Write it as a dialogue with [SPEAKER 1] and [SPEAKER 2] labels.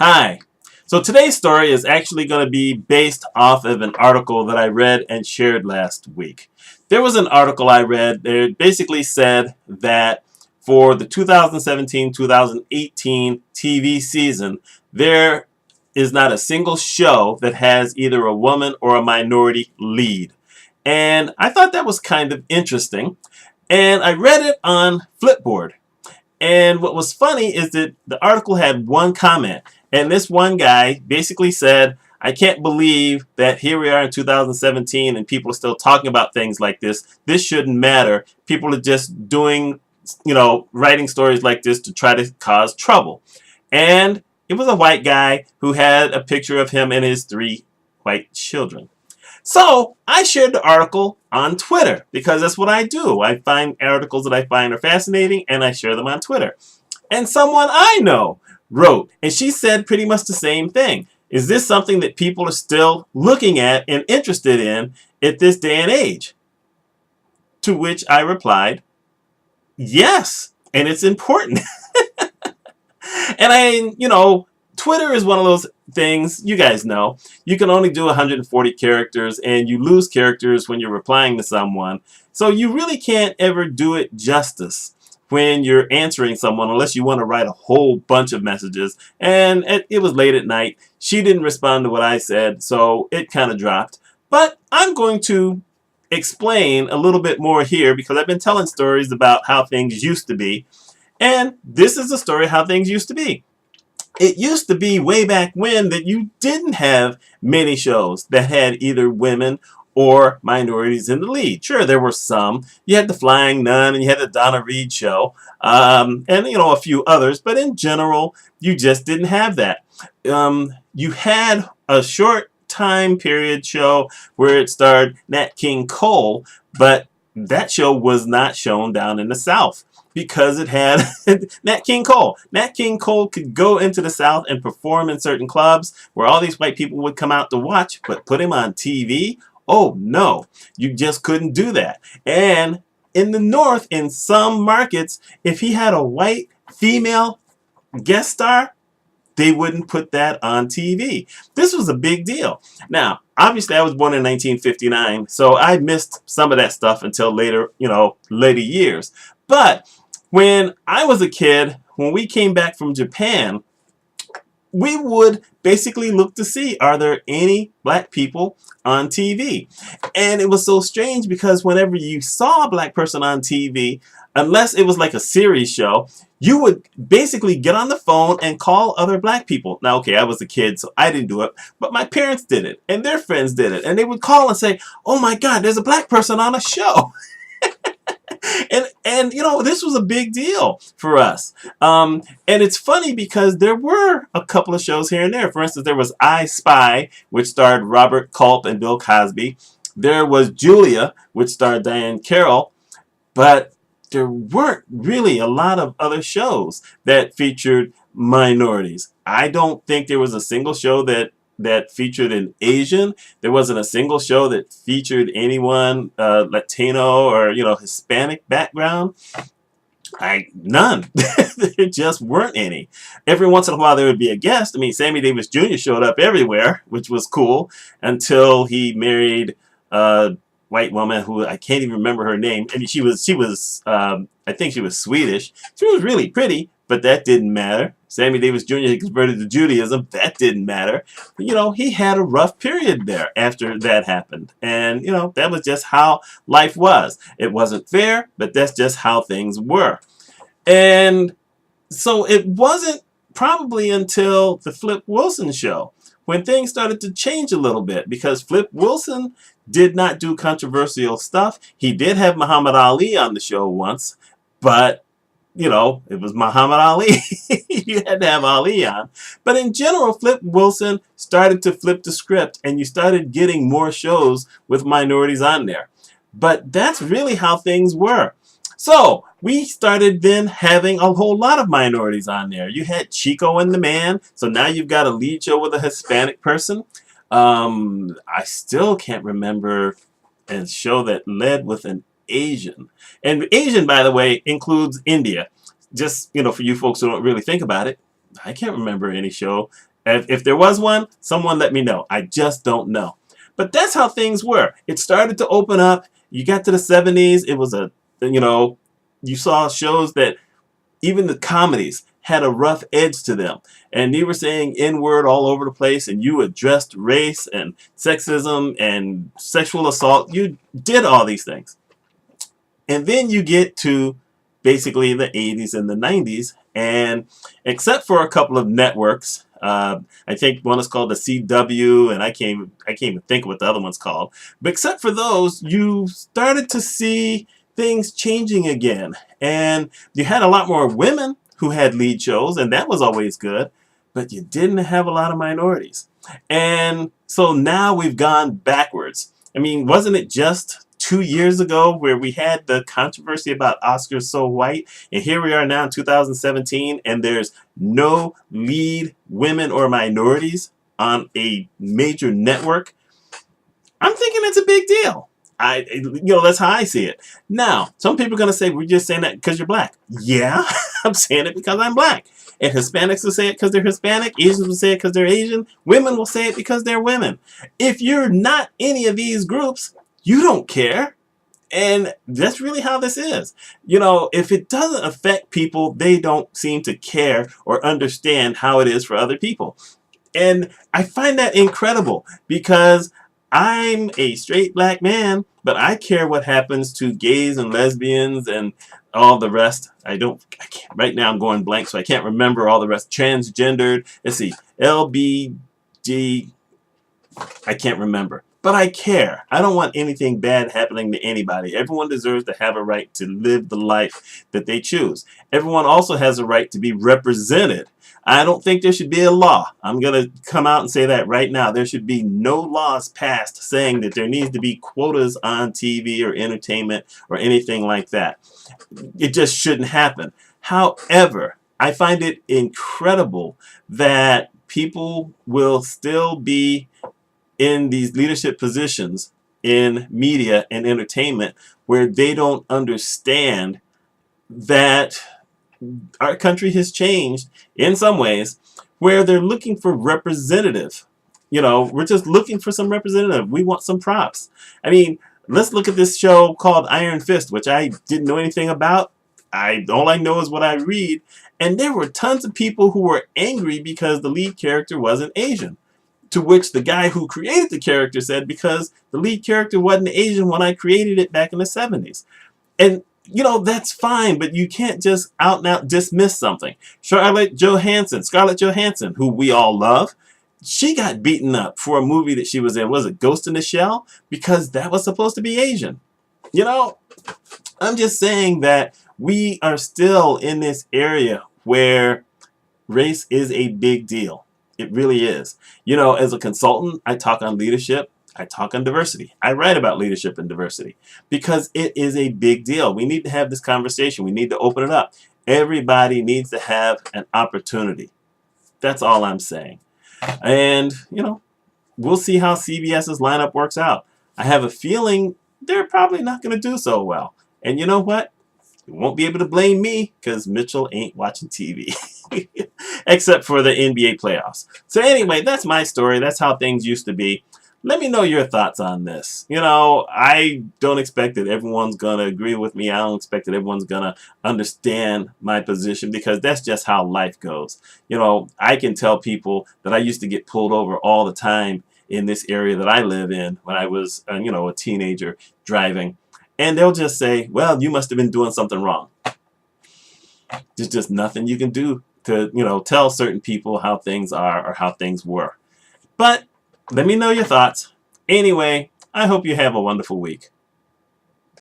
[SPEAKER 1] Hi. So today's story is actually going to be based off of an article that I read and shared last week. There was an article I read that basically said that for the 2017-2018 TV season, there is not a single show that has either a woman or a minority lead. And I thought that was kind of interesting. And I read it on Flipboard. And what was funny is that the article had one comment. And this one guy basically said, I can't believe that here we are in 2017 and people are still talking about things like this. This shouldn't matter. People are just doing, writing stories like this to try to cause trouble. And it was a white guy who had a picture of him and his 3 white children. So I shared the article on Twitter because that's what I do. I find articles that I find are fascinating and I share them on Twitter. And someone I know wrote, and she said pretty much the same thing. Is this something that people are still looking at and interested in at this day and age? To which I replied, yes, and it's important. And Twitter is one of those things, you guys know, you can only do 140 characters and you lose characters when you're replying to someone. So you really can't ever do it justice when you're answering someone unless you want to write a whole bunch of messages. And it was late at night. She didn't respond to what I said, so it kind of dropped. But I'm going to explain a little bit more here because I've been telling stories about how things used to be. And this is the story of how things used to be. It used to be way back when that you didn't have many shows that had either women or minorities in the lead. Sure, there were some. You had the Flying Nun and you had the Donna Reed show and a few others. But in general, you just didn't have that. You had a short time period show where it starred Nat King Cole, but that show was not shown down in the South because it had Nat King Cole. Nat King Cole could go into the South and perform in certain clubs where all these white people would come out to watch, but put him on TV? Oh no, you just couldn't do that. And in the North, in some markets, if he had a white female guest star, they wouldn't put that on TV. This was a big deal. Now, obviously, I was born in 1959, so I missed some of that stuff until later, later years. But when I was a kid, when we came back from Japan, we would basically look to see, are there any black people on TV? And it was so strange because whenever you saw a black person on TV, unless it was like a series show, you would basically get on the phone and call other black people. Now, okay, I was a kid, so I didn't do it, but my parents did it, and their friends did it. And they would call and say, oh my God, there's a black person on a show. And this was a big deal for us. And it's funny because there were a couple of shows here and there. For instance, there was I Spy, which starred Robert Culp and Bill Cosby. There was Julia, which starred Diane Carroll. But there weren't really a lot of other shows that featured minorities. I don't think there was a single show that featured an Asian. There wasn't a single show that featured anyone Latino or Hispanic background. None. There just weren't any. Every once in a while there would be a guest. I mean, Sammy Davis Jr. showed up everywhere, which was cool until he married a white woman who I can't even remember her name. And she was I think she was Swedish. She was really pretty, but that didn't matter. Sammy Davis Jr. converted to Judaism. That didn't matter. He had a rough period there after that happened. And, that was just how life was. It wasn't fair, but that's just how things were. And so it wasn't probably until the Flip Wilson show when things started to change a little bit, because Flip Wilson did not do controversial stuff. He did have Muhammad Ali on the show once, but it was Muhammad Ali. You had to have Ali on. But in general, Flip Wilson started to flip the script and you started getting more shows with minorities on there. But that's really how things were. So we started then having a whole lot of minorities on there. You had Chico and the Man. So now you've got a lead show with a Hispanic person. I still can't remember a show that led with an Asian. And Asian, by the way, includes India. Just, for you folks who don't really think about it, I can't remember any show If there was one, someone let me know. I just don't know. But that's how things were. It started to open up. You got to the 70s. It was you saw shows that even the comedies had a rough edge to them. And you were saying N-word all over the place, and you addressed race and sexism and sexual assault. You did all these things. And then you get to basically the 80s and the 90s, and except for a couple of networks, I think one is called the CW, and I can't even think what the other one's called. But except for those, you started to see things changing again, and you had a lot more women who had lead shows, and that was always good. But you didn't have a lot of minorities, and so now we've gone backwards. I mean, wasn't it just 2 years ago where we had the controversy about Oscars So White, and here we are now in 2017, and there's no lead women or minorities on a major network? I'm thinking it's a big deal. That's how I see it. Now, some people are going to say, we're just saying that because you're black. Yeah, I'm saying it because I'm black. And Hispanics will say it because they're Hispanic. Asians will say it because they're Asian. Women will say it because they're women. If you're not any of these groups, you don't care. And that's really how this is. If it doesn't affect people, they don't seem to care or understand how it is for other people. And I find that incredible because I'm a straight black man, but I care what happens to gays and lesbians and all the rest. I can't, right now I'm going blank, so I can't remember all the rest. Transgendered, let's see, LBG, I can't remember. But I care. I don't want anything bad happening to anybody. Everyone deserves to have a right to live the life that they choose. Everyone also has a right to be represented. I don't think there should be a law. I'm going to come out and say that right now. There should be no laws passed saying that there needs to be quotas on TV or entertainment or anything like that. It just shouldn't happen. However, I find it incredible that people will still be in these leadership positions in media and entertainment where they don't understand that our country has changed in some ways, where they're looking for representative. We're just looking for some representative. We want some props. I mean, let's look at this show called Iron Fist, which I didn't know anything about. All I know is what I read. And there were tons of people who were angry because the lead character wasn't Asian. To which the guy who created the character said, because the lead character wasn't Asian when I created it back in the 70s. And, that's fine, but you can't just out and out dismiss something. Scarlett Johansson, who we all love, she got beaten up for a movie that she was in. Was it Ghost in the Shell? Because that was supposed to be Asian. I'm just saying that we are still in this area where race is a big deal. It really is. As a consultant, I talk on leadership. I talk on diversity. I write about leadership and diversity because it is a big deal. We need to have this conversation. We need to open it up. Everybody needs to have an opportunity. That's all I'm saying. And, we'll see how CBS's lineup works out. I have a feeling they're probably not going to do so well. And you know what? You won't be able to blame me because Mitchell ain't watching TV. Except for the NBA playoffs. So anyway, that's my story. That's how things used to be. Let me know your thoughts on this. I don't expect that everyone's going to agree with me. I don't expect that everyone's going to understand my position because that's just how life goes. I can tell people that I used to get pulled over all the time in this area that I live in when I was, a teenager driving. And they'll just say, well, you must have been doing something wrong. There's just nothing you can do to, tell certain people how things are or how things were. But let me know your thoughts. Anyway, I hope you have a wonderful week.